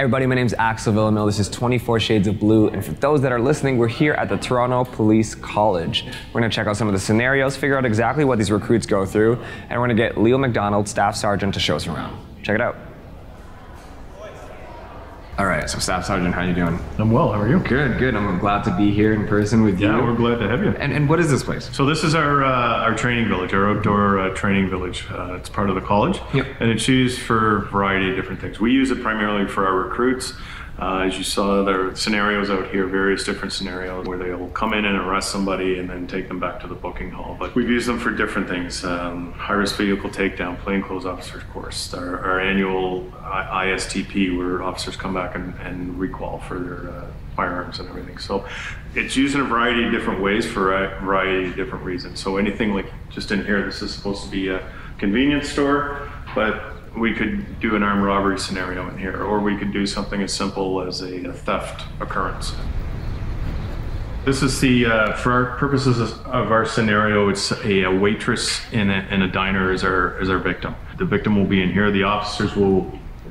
everybody, my name's Axel Villamil. This is 24 Shades of Blue, and for those that are listening, we're here at the Toronto Police College. We're gonna check out some of the scenarios, figure out exactly what these recruits go through, and we're gonna get Leo McDonald, Staff Sergeant, to show us around. Check it out. All right, so Staff Sergeant, how you doing? I'm well, how are you? Good, good. I'm glad to be here in person with you. Yeah, we're glad to have you. And what is this place? So this is our training village, our outdoor training village. It's part of the college, Yep. And it's used for a variety of different things. We use it primarily for our recruits. As you saw, there are scenarios out here, various different scenarios where they'll come in and arrest somebody and then take them back to the booking hall. But we've used them for different things. High-risk vehicle takedown, plainclothes officers course, our annual ISTP where officers come back and requal for their firearms and everything. So it's used in a variety of different ways for a variety of different reasons. So anything like just in here, this is supposed to be a convenience store, but we could do an armed robbery scenario in here, or we could do something as simple as a theft occurrence. This is the, for our purposes of our scenario, it's a waitress in a diner is our victim. The victim will be in here. The officers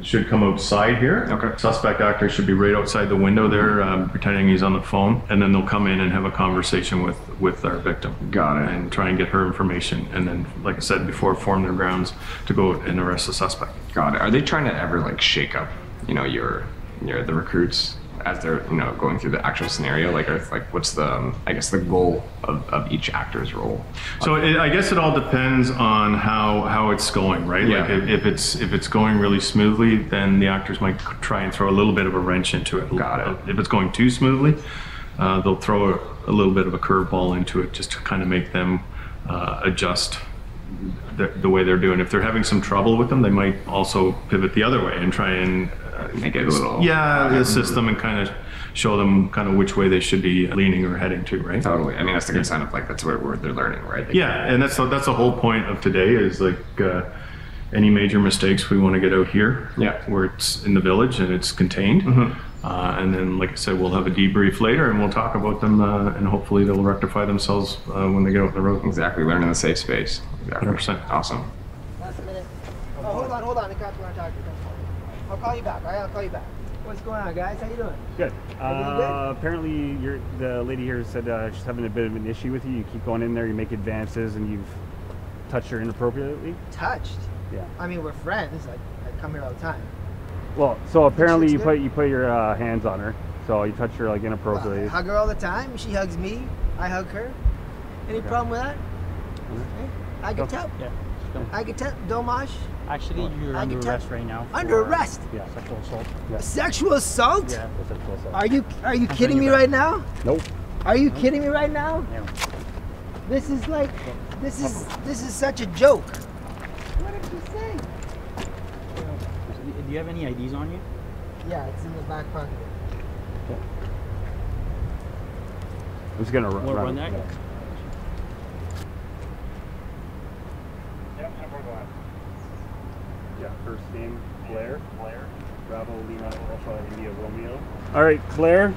should come outside here. Okay. Suspect actor should be right outside the window there, pretending he's on the phone, and then they'll come in and have a conversation with our victim. Got it. And try and get her information, and then, like I said before, form their grounds to go and arrest the suspect. Got it. Are they trying to ever like shake up, you know, the recruits as they're, you know, going through the actual scenario? Like, what's the, I guess, the goal of each actor's role? So I guess it all depends on how it's going, right? Yeah. Like if it's going really smoothly, then the actors might try and throw a little bit of a wrench into it. Got it. If it's going too smoothly, they'll throw a little bit of a curveball into it just to kind of make them adjust the way they're doing. If they're having some trouble with them, they might also pivot the other way and try and Make it a little... Yeah, assist them and kind of show them kind of which way they should be leaning or heading to, right? Totally. I mean, that's the good sign of like, that's what they're learning, right? Yeah, and that's the whole point of today is like any major mistakes we want to get out here, Yeah. where it's in the village and it's contained. Mm-hmm. And then, like I said, we'll have a debrief later and we'll talk about them and hopefully they'll rectify themselves when they get out on the road. Exactly. Learn in a safe space. Exactly. 100%. Awesome. Last minute. Oh, hold on. The cops want to talk to you. I'll call you back, all right? I'll call you back. What's going on, guys? How you doing? Good. Everything good? Apparently, the lady here said she's having a bit of an issue with you. You keep going in there, you make advances, and you've touched her inappropriately. Touched? Yeah. I mean, we're friends. I come here all the time. Well, so apparently you Looks put your hands on her, so you touch her like inappropriately. I hug her all the time. She hugs me. I hug her. Any problem with that? Hey, I can tell. Yeah. I can tell. Dommage? Actually, you're under arrest right now. Under arrest? Yeah. Sexual assault. Yeah. Sexual assault? Yeah. For sexual assault. Are you kidding me right now? Nope. Are you kidding me right now? Yeah. This is like, this is such a joke. What did you say? Do you have any IDs on you? Yeah, it's in the back pocket. I'm just gonna We'll run that. Yeah. Yeah, first name Claire. Bravo Lima Alpha India Romeo. All right, Claire.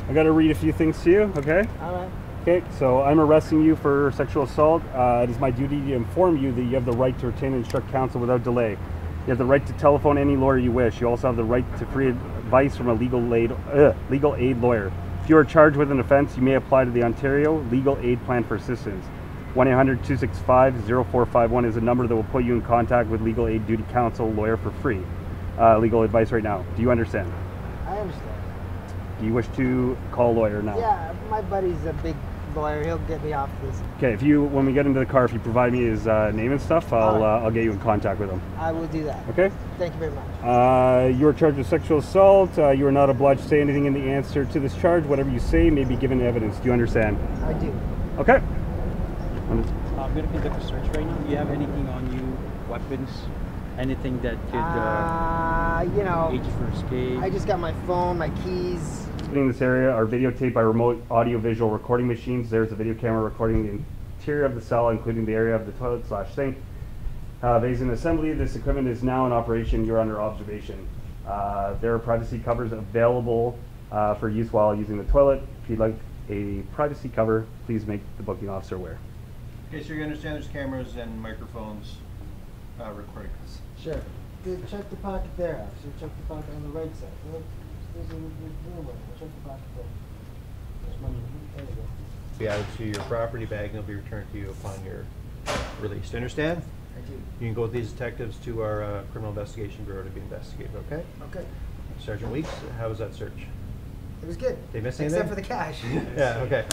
I got to read a few things to you, okay? All right. Okay, so I'm arresting you for sexual assault. It is my duty to inform you that you have the right to retain and instruct counsel without delay. You have the right to telephone any lawyer you wish. You also have the right to free advice from a legal aid lawyer. If you are charged with an offense, you may apply to the Ontario Legal Aid Plan for assistance. 1-800-265-0451 is a number that will put you in contact with legal aid duty counsel lawyer for free. Legal advice right now. Do you understand? I understand. Do you wish to call a lawyer now? Yeah, my buddy's a big lawyer. He'll get me off this. Okay, when we get into the car, if you provide me his name and stuff, I'll get you in contact with him. I will do that. Okay? Thank you very much. You are charged with sexual assault. You are not obliged to say anything in the answer to this charge. Whatever you say may be given evidence. Do you understand? I do. Okay. I'm going to conduct a search right now. Do you have anything on you? Weapons? Anything that could you know, aid you for escape? I just got my phone, my keys. In this area are videotaped by remote audio-visual recording machines. There's a video camera recording the interior of the cell, including the area of the toilet/sink. Based on assembly, this equipment is now in operation. You're under observation. There are privacy covers available for use while using the toilet. If you'd like a privacy cover, please make the booking officer aware. Okay, so you understand there's cameras and microphones recording this? Sure. check the pocket there, actually. Check the pocket on the right side. There's a blue one. Check the pocket there. There's money. There you go. Be added to your property bag and it'll be returned to you upon your release. Do you understand? I do. You can go with these detectives to our criminal investigation bureau to be investigated, okay? Okay. Sergeant Weeks, how was that search? It was good. They missed anything? Except for the cash. Yeah, okay.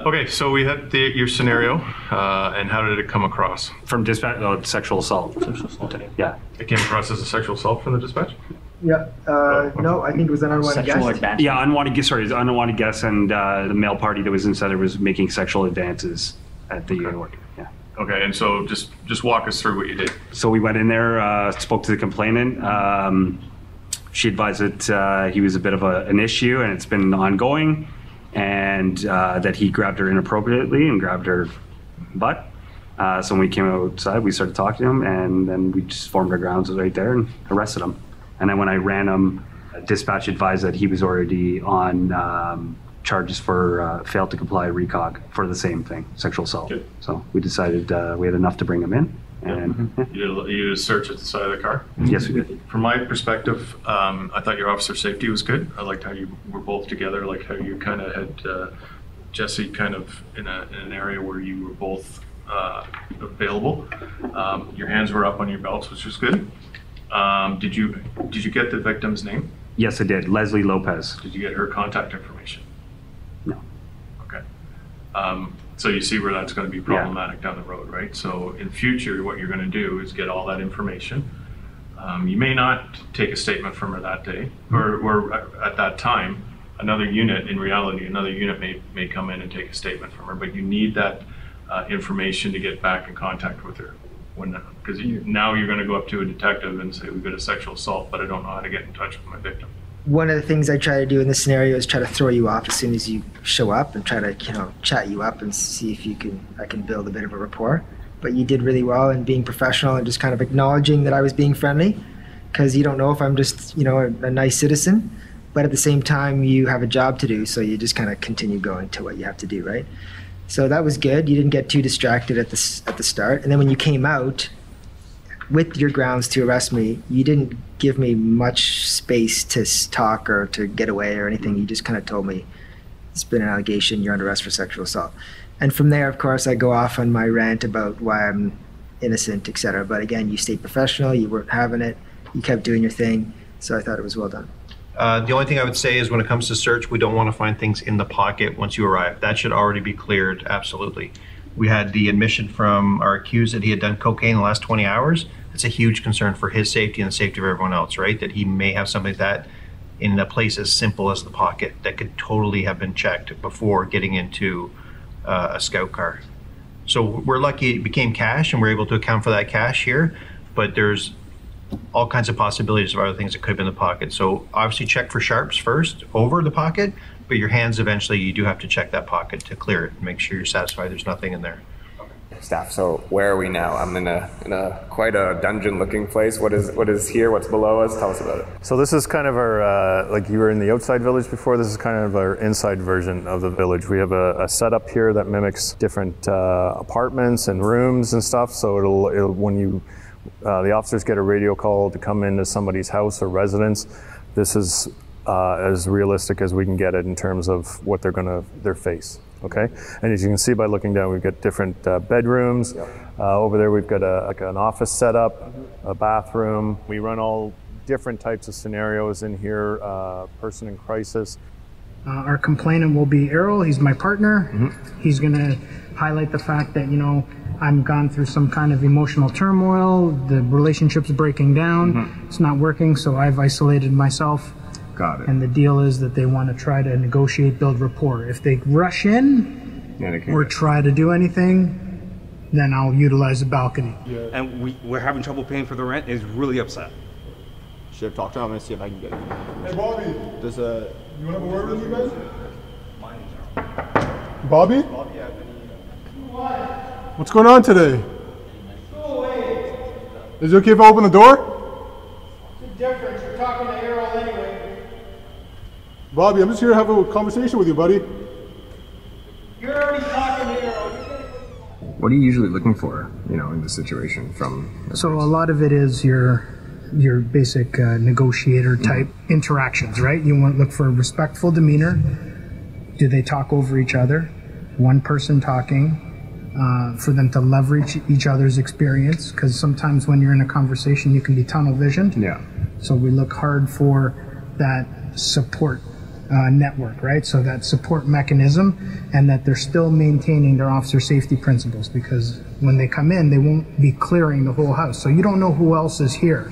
Okay, so we had your scenario, and how did it come across? From dispatch, sexual assault. Sexual assault. Yeah. It came across as a sexual assault from the dispatch? Yeah. No, I think it was an unwanted guest. Yeah, unwanted guest, and the male party that was inside there was making sexual advances at the work. Yeah. Okay, and so just walk us through what you did. So we went in there, spoke to the complainant. She advised that he was a bit of an issue and it's been ongoing, and that he grabbed her inappropriately and grabbed her butt. So when we came outside, we started talking to him, and then we just formed our grounds right there and arrested him. And then when I ran him, dispatch advised that he was already on charges for failed to comply recog for the same thing, sexual assault. Okay. So we decided we had enough to bring him in. And you did a search at the side of the car? Yes, we did. From my perspective, I thought your officer safety was good. I liked how you were both together, like how you kind of had Jesse kind of in an area where you were both available. Your hands were up on your belts, which was good. Did you get the victim's name? Yes, I did. Leslie Lopez. Did you get her contact information? No. Okay. So you see where that's going to be problematic down the road, right? So in future, what you're going to do is get all that information. You may not take a statement from her that day, or at that time. Another unit, in reality, may come in and take a statement from her, but you need that information to get back in contact with her. Because now you're going to go up to a detective and say, we've got a sexual assault, but I don't know how to get in touch with my victim. One of the things I try to do in this scenario is try to throw you off as soon as you show up and try to, chat you up and see if I can build a bit of a rapport. But you did really well in being professional and just kind of acknowledging that I was being friendly, because you don't know if I'm just, a nice citizen, but at the same time you have a job to do, so you just kind of continue going to what you have to do, right? So that was good. You didn't get too distracted at the start. And then when you came out with your grounds to arrest me, you didn't give me much space to talk or to get away or anything. You just kind of told me, it's been an allegation, you're under arrest for sexual assault. And from there, of course, I go off on my rant about why I'm innocent, etc. But again, you stayed professional, you weren't having it, you kept doing your thing, so I thought it was well done. The only thing I would say is when it comes to search, we don't want to find things in the pocket once you arrive. That should already be cleared, absolutely. We had the admission from our accused that he had done cocaine in the last 20 hours. It's a huge concern for his safety and the safety of everyone else, right? That he may have something like that in a place as simple as the pocket that could totally have been checked before getting into a scout car. So we're lucky it became cash and we're able to account for that cash here, but there's all kinds of possibilities of other things that could have been in the pocket. So obviously check for sharps first over the pocket, but your hands eventually, you do have to check that pocket to clear it and make sure you're satisfied there's nothing in there. Staff, so where are we now? I'm in a quite a dungeon-looking place. What is here? What's below us? Tell us about it. So this is kind of our, like you were in the outside village before, this is kind of our inside version of the village. We have a setup here that mimics different apartments and rooms and stuff. So it'll when you the officers get a radio call to come into somebody's house or residence, this is as realistic as we can get it in terms of what their face. Okay, and as you can see by looking down, we've got different bedrooms. Over there, we've got an office setup, a bathroom. We run all different types of scenarios in here. Person in crisis. Our complainant will be Errol. He's my partner. Mm-hmm. He's going to highlight the fact that I'm gone through some kind of emotional turmoil. The relationship's breaking down. Mm-hmm. It's not working, so I've isolated myself. Got it. And the deal is that they want to try to negotiate, build rapport. If they rush in or try to do anything, then I'll utilize the balcony. Yeah. And we're having trouble paying for the rent. He's really upset. Should I talk to him? I'm going to see if I can get it. Hey, Bobby. You want to have a word with you guys? Bobby? Bobby, What's going on today? Go away. Is it okay if I open the door? What's the difference? You're talking to Errol anyway. Bobby, I'm just here to have a conversation with you, buddy. You're already talking to Errol. What are you usually looking for, in this situation from? So a lot of it is your basic negotiator type interactions, right? You want to look for a respectful demeanor. Do they talk over each other? One person talking, for them to leverage each other's experience, because sometimes when you're in a conversation you can be tunnel visioned. Yeah. So we look hard for that support network, right? So that support mechanism, and that they're still maintaining their officer safety principles, because when they come in, they won't be clearing the whole house. So you don't know who else is here.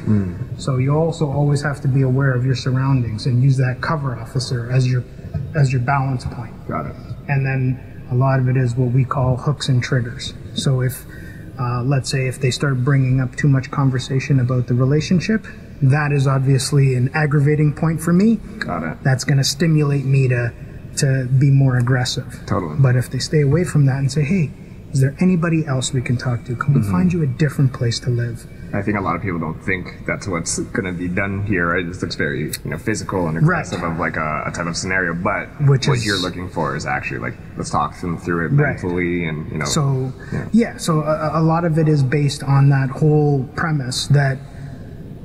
So you also always have to be aware of your surroundings and use that cover officer as your balance point. Got it. And then a lot of it is what we call hooks and triggers. So if, let's say, if they start bringing up too much conversation about the relationship, that is obviously an aggravating point for me. Got it. That's going to stimulate me to be more aggressive. Totally. But if they stay away from that and say, hey, is there anybody else we can talk to? Can we find you a different place to live? I think a lot of people don't think that's what's going to be done here. Right? This looks very, physical and aggressive of like a type of scenario. But what you're looking for is actually like, let's talk them through it mentally, and So so a lot of it is based on that whole premise that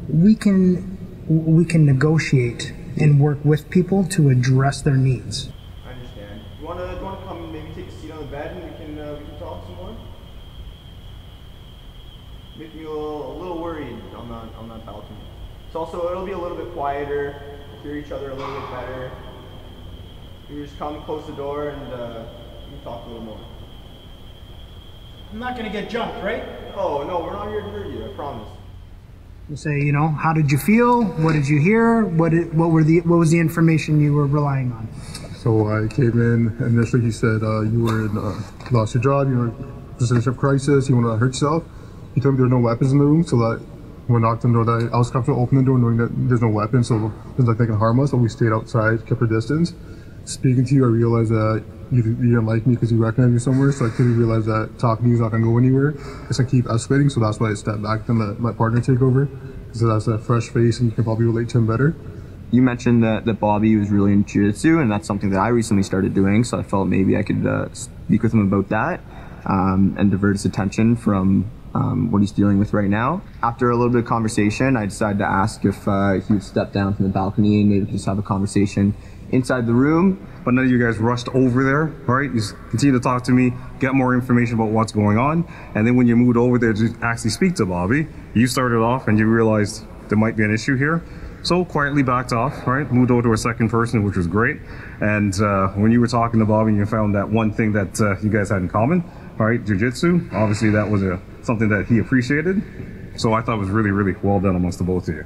we can negotiate and work with people to address their needs. I understand. You want to come and maybe take a seat on the bed and we can talk some more? Make me a little worried on that balcony. It's also, it'll be a little bit quieter, hear each other a little bit better. You just come, close the door, and we can talk a little more. I'm not going to get jumped, right? Oh no, we're not here to hurt you, I promise. You say, how did you feel? What did you hear? What was the information you were relying on? So I came in, and initially he said you were lost your job, you were in a position of crisis, you want to hurt yourself. He told me there were no weapons in the room, so that when I knocked on the door, I was comfortable opening the door knowing that there's no weapons, so it was like they can harm us, so we stayed outside, kept our distance. Speaking to you, I realized that you didn't like me because you recognized me somewhere, so I quickly realized that talking to you is not going to go anywhere. It's going to keep escalating, so that's why I stepped back and let my partner take over, because that's that fresh face and you can probably relate to him better. You mentioned that Bobby was really into jiu-jitsu, and that's something that I recently started doing, so I felt maybe I could speak with him about that and divert his attention from what he's dealing with right now. After a little bit of conversation, I decided to ask if he would step down from the balcony and maybe just have a conversation inside the room. But none of you guys rushed over there, right? You continue to talk to me, get more information about what's going on, and then when you moved over there to actually speak to Bobby, you started off and you realized there might be an issue here. So quietly backed off, right? Moved over to a second person, which was great. And when you were talking to Bobby, you found that one thing that you guys had in common, right? Jiu-jitsu. Obviously that was something that he appreciated. So I thought it was really, really well done amongst the both of you.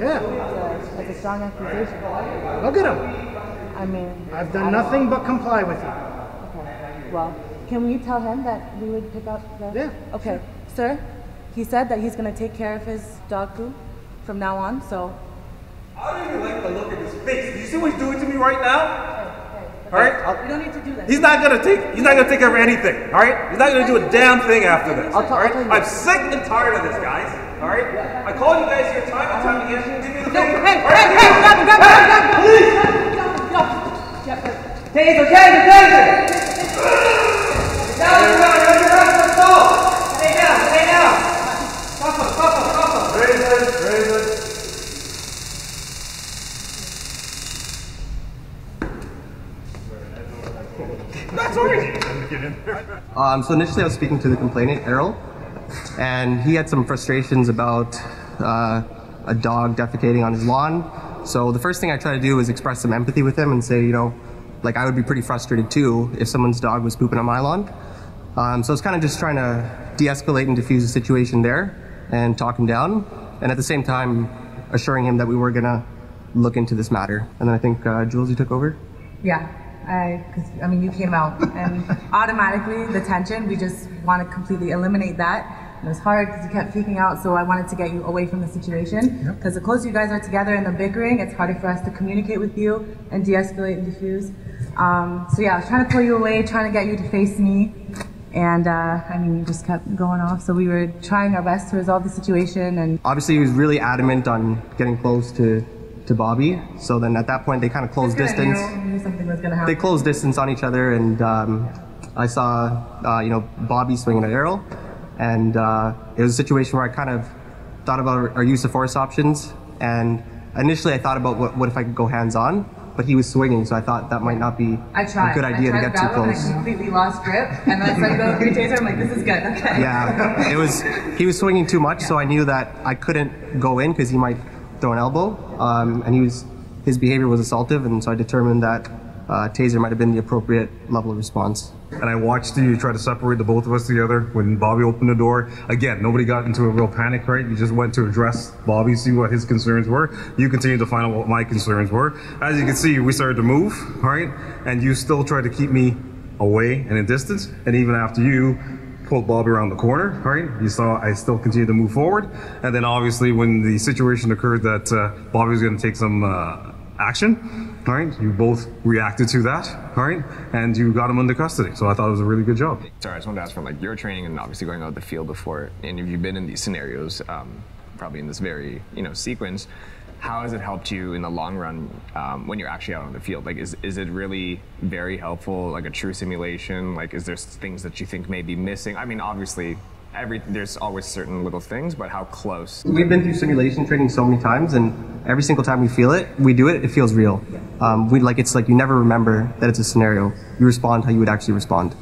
That's a strong accusation. Look at him. I mean, I've done nothing but comply with you. Okay. Well, can we tell him that we would pick up the... Yeah. Okay. Sir, he said that he's going to take care of his dog poo from now on, so... I don't even like the look of his face. Do you see what he's doing to me right now? All right? You don't need to do that. He's not gonna take care of anything. All right? He's not gonna do a damn thing after this. All right? I'm sick and tired of this, guys. All right? I call you guys here time and time again. Give me the thing. Hey, Taser! Stay down. Cuff him. Raise it. So initially I was speaking to the complainant, Errol, and he had some frustrations about a dog defecating on his lawn. So the first thing I tried to do was express some empathy with him and say, like I would be pretty frustrated too if someone's dog was pooping on my lawn. So it's kind of just trying to de-escalate and diffuse the situation there and talk him down, and at the same time assuring him that we were gonna look into this matter. And then I think Jules, you took over? Yeah. I mean, you came out and automatically the tension, we just want to completely eliminate that. It was hard because you kept freaking out, so I wanted to get you away from the situation. Because the closer you guys are together in the bickering, it's harder for us to communicate with you and de-escalate and diffuse. So yeah, I was trying to pull you away, trying to get you to face me. And I mean, you just kept going off. So we were trying our best to resolve the situation. And obviously he was really adamant on getting close to to Bobby. So then at that point, they kind of closed distance. Knew something was gonna happen. They closed distance on each other, and I saw, Bobby swinging at Errol, and it was a situation where I kind of thought about our use of force options, and initially I thought about what if I could go hands-on, but he was swinging, so I thought that might not be a good idea to get too close. I completely lost grip, and then I started going 3 taser. I'm like, this is good. Okay. Yeah, he was swinging too much, so I knew that I couldn't go in because he might throw an elbow, and his behavior was assaultive, and so I determined that taser might have been the appropriate level of response. And I watched you try to separate the both of us together. When Bobby opened the door, again, nobody got into a real panic, right? You just went to address Bobby, see what his concerns were. You continued to find out what my concerns were. As you can see, we started to move, right? And you still tried to keep me away and in distance. And even after you pulled Bobby around the corner, right? You saw I still continued to move forward. And then obviously when the situation occurred that Bobby was going to take some action, right? You both reacted to that, right? And you got him under custody. So I thought it was a really good job. Sorry, I just wanted to ask from like your training and obviously going out the field before, and if you've been in these scenarios, probably in this very sequence, how has it helped you in the long run when you're actually out on the field? Like, is it really very helpful, like a true simulation? Like, is there things that you think may be missing? I mean, obviously, there's always certain little things, but how close? We've been through simulation training so many times, and every single time we do it, it feels real. It's like you never remember that it's a scenario. You respond how you would actually respond.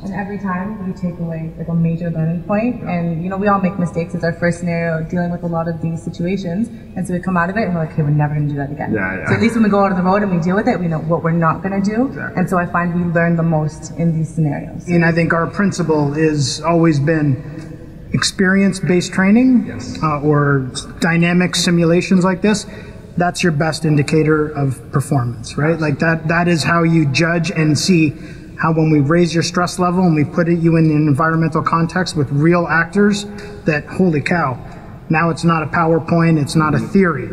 And every time we take away like a major learning point, and we all make mistakes. It's our first scenario dealing with a lot of these situations, and so we come out of it and we're like, okay, we're never going to do that again. So at least when we go out on the road and we deal with it, we know what we're not going to do. And so I find we learn the most in these scenarios. And I think our principle has always been experience-based training, or dynamic simulations like this. That's your best indicator of performance, right? Like that is how you judge and see how when we raise your stress level and we put you in an environmental context with real actors, that holy cow, now it's not a PowerPoint, it's not a theory.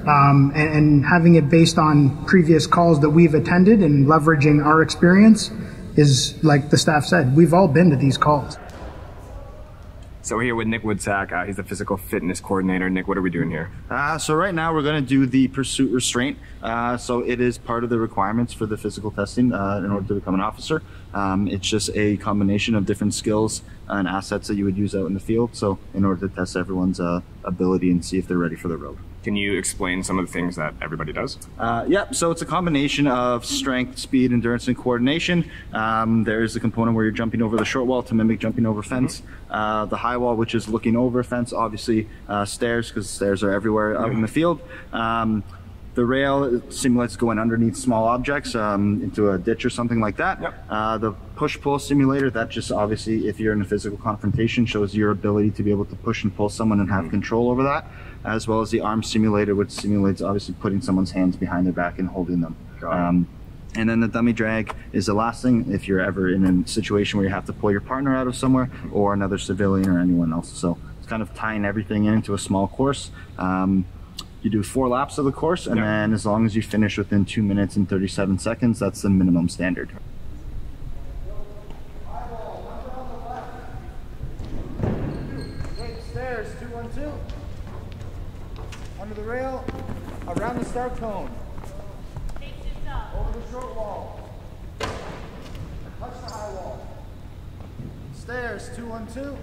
And having it based on previous calls that we've attended and leveraging our experience is, like the staff said, we've all been to these calls. So we're here with Nick Woodsack. He's the physical fitness coordinator. Nick, what are we doing here? So right now we're going to do the pursuit restraint. So it is part of the requirements for the physical testing in order to become an officer. It's just a combination of different skills and assets that you would use out in the field. So in order to test everyone's ability and see if they're ready for the road. Can you explain some of the things that everybody does? So it's a combination of strength, speed, endurance, and coordination. There's a component where you're jumping over the short wall to mimic jumping over fence. The high wall, which is looking over a fence, obviously stairs, because stairs are everywhere out in the field. The rail simulates going underneath small objects into a ditch or something like that. The push-pull simulator, that just obviously, if you're in a physical confrontation, shows your ability to be able to push and pull someone and have control over that, as well as the arm simulator, which simulates obviously putting someone's hands behind their back and holding them. And then the dummy drag is the last thing if you're ever in a situation where you have to pull your partner out of somewhere or another civilian or anyone else. So it's kind of tying everything into a small course. You do 4 laps of the course, and then as long as you finish within 2 minutes and 37 seconds, that's the minimum standard. Stairs, 212. Under the rail, around the start cone. Over the short wall. Touch the high wall. Stairs, 212.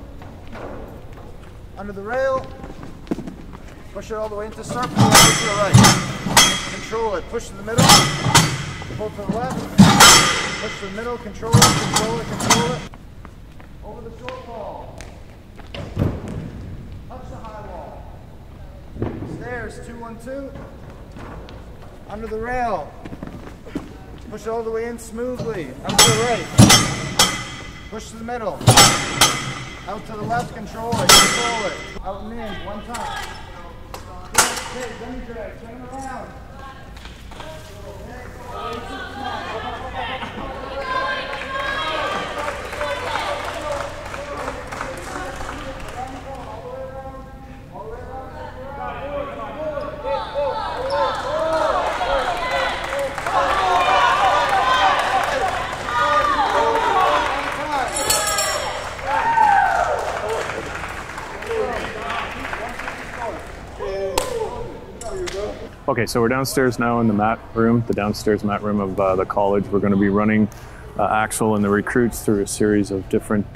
Under the rail. Push it all the way into start, pull it to the right. Control it, push to the middle. Pull to the left. Push to the middle, control it, control it, control it. Over the short wall. Touch the high wall. Stairs, 212. Under the rail. Push it all the way in smoothly. Out to the right. Push to the middle. Out to the left, control it, control it. Out and in, one time. Okay, dummy drag, turn around. Okay, so we're downstairs now in the mat room, the downstairs mat room of the college. We're going to be running Axel and the recruits through a series of different,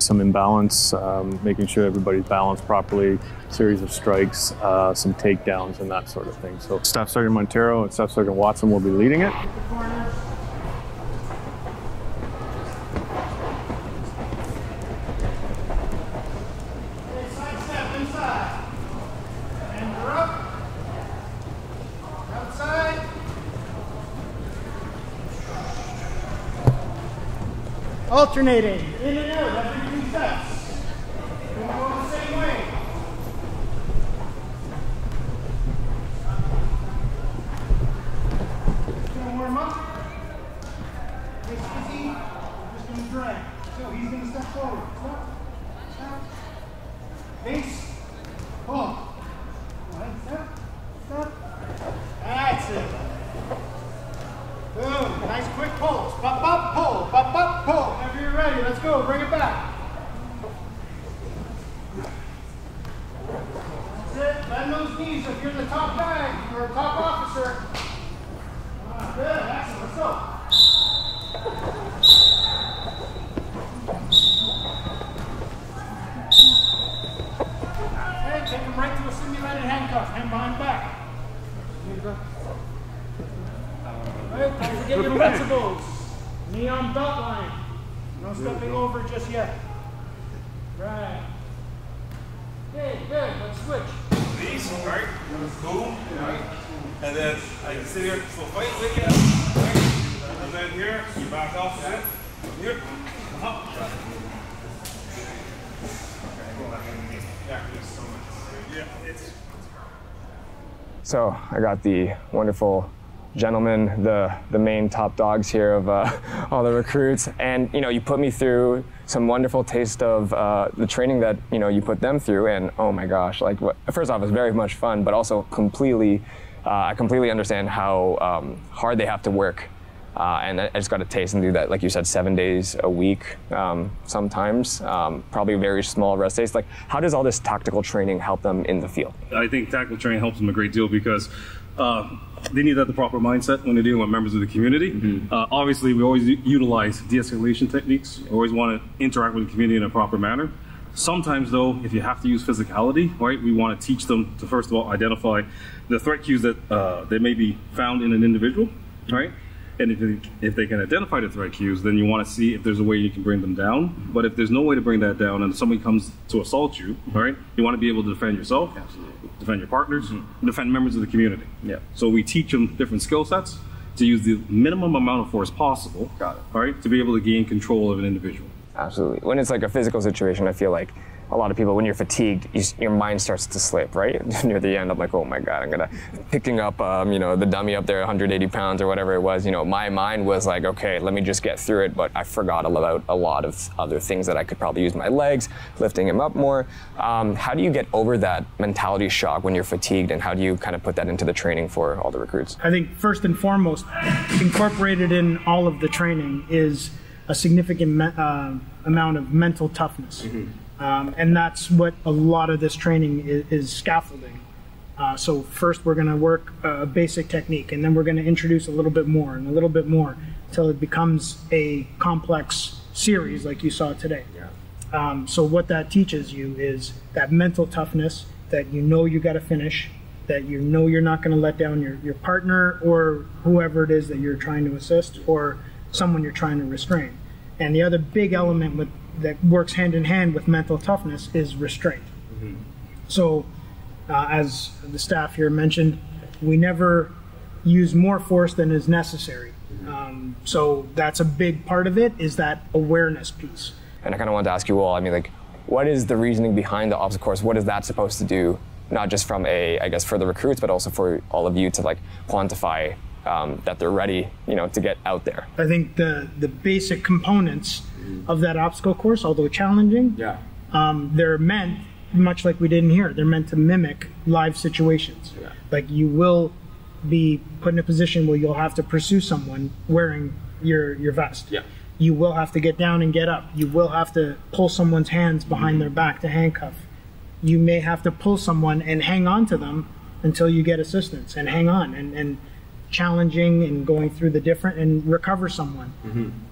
some imbalance, making sure everybody's balanced properly, series of strikes, some takedowns and that sort of thing. So Staff Sergeant Montero and Staff Sergeant Watson will be leading it. Alternating, in and out, every 3 steps. We're going the same way. Just gonna warm up. Nice easy. Just gonna drag. So he's gonna step forward. Stop. Stop. Base. Pull. Right, step. Step. That's it. Boom. Nice quick pulls. Pop, pop, pull. Pop, pop, pull. Whenever you're ready, let's go. Bring it back. That's it. Bend those knees if you're the top guy or top officer. Good. Excellent. Let's go. Okay, take him right to a simulated handcuff. Hand behind back. Right, don't forget your principles. Knee on belt line. No stepping over just yet. Right. Okay, good. Let's switch. These, right? Boom, right? And then I can sit here, so fight with you, right? And then here, you back off a bit. Here, up. Yeah, it's. So I got the wonderful gentlemen, the main top dogs here of all the recruits, and you put me through some wonderful taste of the training that you put them through, and oh my gosh, like first off, it's very much fun, but also I completely understand how hard they have to work, and I just got a taste and do that, like you said, 7 days a week, sometimes, probably very small rest days. Like, how does all this tactical training help them in the field? I think tactical training helps them a great deal because they need to have the proper mindset when they're dealing with members of the community. Mm-hmm. Obviously, we always utilize de-escalation techniques. We always want to interact with the community in a proper manner. Sometimes, though, if you have to use physicality, right, we want to teach them to, first of all, identify the threat cues that they may be found in an individual, right? And if they can identify the threat cues, then you want to see if there's a way you can bring them down. Mm-hmm. But if there's no way to bring that down and somebody comes to assault you, right, you want to be able to defend yourself, defend your partners, and defend members of the community. Yeah. So we teach them different skill sets to use the minimum amount of force possible, right, to be able to gain control of an individual. Absolutely. When it's like a physical situation, I feel like a lot of people, when you're fatigued, your mind starts to slip, right? Near the end, I'm like, oh my God, picking up, the dummy up there, 180 pounds or whatever it was, my mind was like, okay, let me just get through it. But I forgot about a lot of other things that I could probably use my legs, lifting him up more. How do you get over that mentality shock when you're fatigued, and how do you kind of put that into the training for all the recruits? I think first and foremost, incorporated in all of the training is a significant amount of mental toughness. Mm-hmm. And that's what a lot of this training is scaffolding. So first we're going to work a basic technique, and then we're going to introduce a little bit more and a little bit more until it becomes a complex series like you saw today. Yeah. So what that teaches you is that mental toughness, that you got to finish, that you're not going to let down your partner or whoever it is that you're trying to assist or someone you're trying to restrain. And the other big element that works hand in hand with mental toughness is restraint. Mm-hmm. So as the staff here mentioned, we never use more force than is necessary. Mm-hmm. So that's a big part of it, is that awareness piece. And I kind of wanted to ask you all, what is the reasoning behind the obstacle course? What is that supposed to do, not just from for the recruits, but also for all of you to quantify that they're ready, to get out there? I think the basic components of that obstacle course, although challenging, they're meant, much like we did in here, they're meant to mimic live situations. Yeah. Like, you will be put in a position where you'll have to pursue someone wearing your vest. Yeah. You will have to get down and get up. You will have to pull someone's hands behind their back to handcuff. You may have to pull someone and hang on to them until you get assistance, and hang on, and challenging and going through the different and recover someone.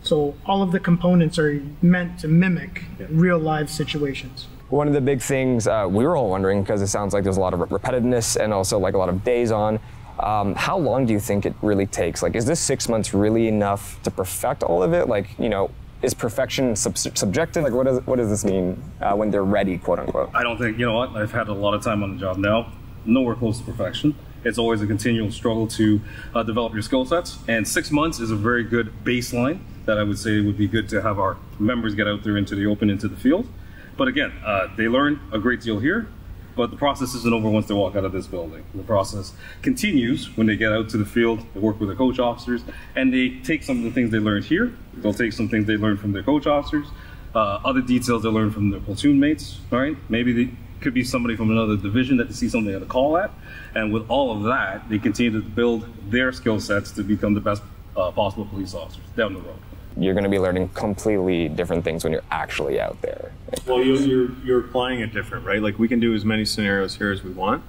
So all of the components are meant to mimic real life situations. One of the big things we were all wondering, because it sounds like there's a lot of repetitiveness and also like a lot of days on, how long do you think it really takes? Like, is this 6 months really enough to perfect all of it? Like, you know, is perfection subjective? Like, what does this mean when they're ready, quote unquote? I don't think, you know what, I've had a lot of time on the job now, nowhere close to perfection. It's always a continual struggle to develop your skill sets, and 6 months is a very good baseline that I would say would be good to have our members get out there into the open, into the field. But again, they learn a great deal here, but the process isn't over once they walk out of this building. The process continues when they get out to the field, they work with their coach officers, and they take some of the things they learned here, they'll take some things they learned from their coach officers, other details they learned from their platoon mates, all right? Maybe they could be somebody from another division that they see something at a call at, and with all of that, they continue to build their skill sets to become the best possible police officers down the road. You're going to be learning completely different things when you're actually out there. Well, you're applying it different, right? Like, we can do as many scenarios here as we want,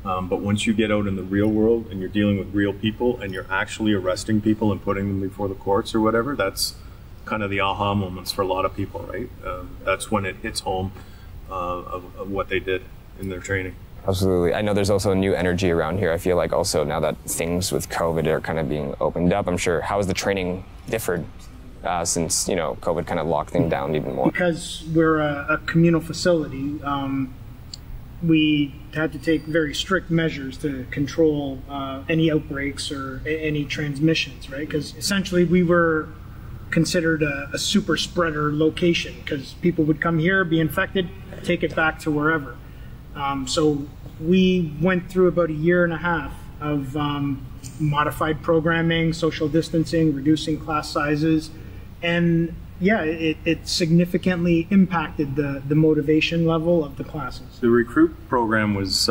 but once you get out in the real world and you're dealing with real people and you're actually arresting people and putting them before the courts or whatever, that's kind of the aha moments for a lot of people, right? That's when it hits home of what they did in their training. Absolutely. I know there's also a new energy around here. I feel like also now that things with COVID are kind of being opened up, I'm sure, how has the training differed since, you know, COVID kind of locked things down even more? Because we're a communal facility, we had to take very strict measures to control any outbreaks or any transmissions, right? Because essentially we were considered a super spreader location, because people would come here, be infected, take it back to wherever. So we went through about 1.5 years of modified programming, social distancing, reducing class sizes, and yeah, it significantly impacted the motivation level of the classes. The recruit program was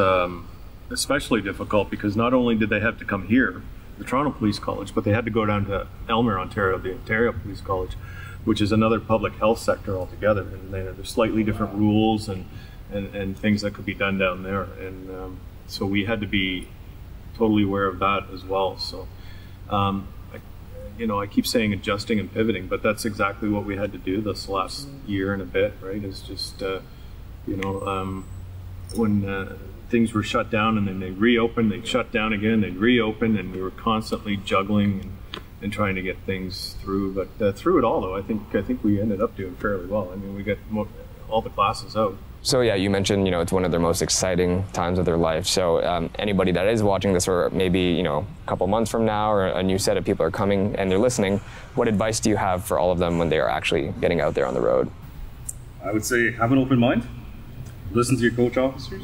especially difficult because not only did they have to come here, the Toronto Police College, but they had to go down to Elmer, Ontario, the Ontario Police College, which is another public health sector altogether, and there's slightly different rules and things that could be done down there, and so we had to be totally aware of that as well. So I keep saying adjusting and pivoting, but that's exactly what we had to do this last year and a bit, right? It's just when things were shut down and then they reopened, they shut down again, they reopened, and we were constantly juggling and trying to get things through. But through it all, though, I think we ended up doing fairly well. I mean, we got all the classes out. So yeah, you mentioned, you know, it's one of their most exciting times of their life. So anybody that is watching this, or maybe, you know, a couple months from now, or a new set of people are coming and they're listening, what advice do you have for all of them when they are actually getting out there on the road? I would say have an open mind, listen to your coach officers,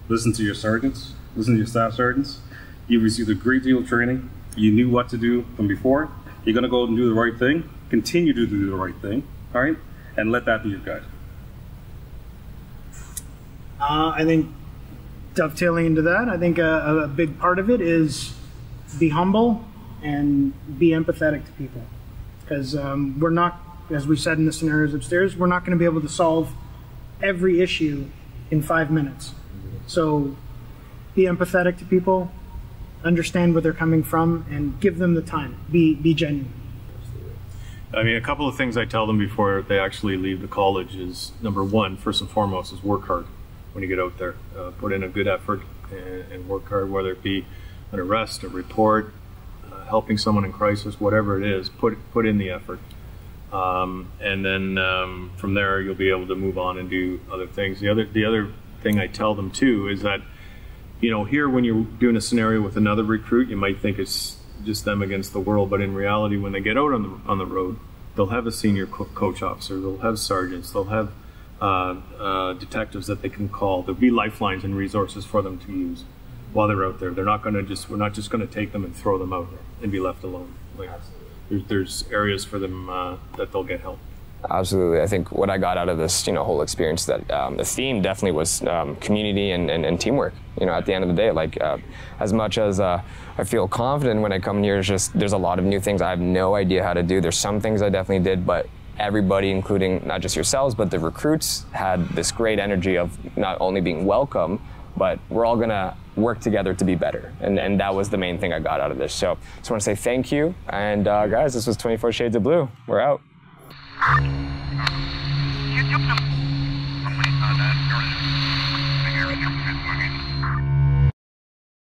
listen to your sergeants, listen to your staff sergeants. You've received a great deal of training. You knew what to do from before. You're going to go out and do the right thing. Continue to do the right thing, all right? And let that be your guide. I think dovetailing into that, I think a big part of it is be humble and be empathetic to people. Because we're not, as we said in the scenarios upstairs, we're not going to be able to solve every issue in 5 minutes. So be empathetic to people, understand where they're coming from, and give them the time. Be genuine. I mean, a couple of things I tell them before they actually leave the college is, number one, first and foremost, is work hard when you get out there. Put in a good effort and work hard, whether it be an arrest, a report, helping someone in crisis, whatever it is, put in the effort. And then from there, you'll be able to move on and do other things. The other thing I tell them too is that, you know, here when you're doing a scenario with another recruit, you might think it's just them against the world, but in reality, when they get out on the road, they'll have a senior coach officer, they'll have sergeants, they'll have detectives that they can call. There'll be lifelines and resources for them to use while they're out there. We're not just going to take them and throw them out and be left alone. Like, there's areas for them that they'll get help. Absolutely. I think what I got out of this, you know, whole experience, that the theme definitely was community and teamwork. You know, at the end of the day, like as much as I feel confident when I come here, it's just there's a lot of new things I have no idea how to do. There's some things I definitely did, but everybody, including not just yourselves, but the recruits, had this great energy of not only being welcome, but we're all gonna work together to be better. And that was the main thing I got out of this. So just wanna say thank you. And guys, this was 24 Shades of Blue. We're out.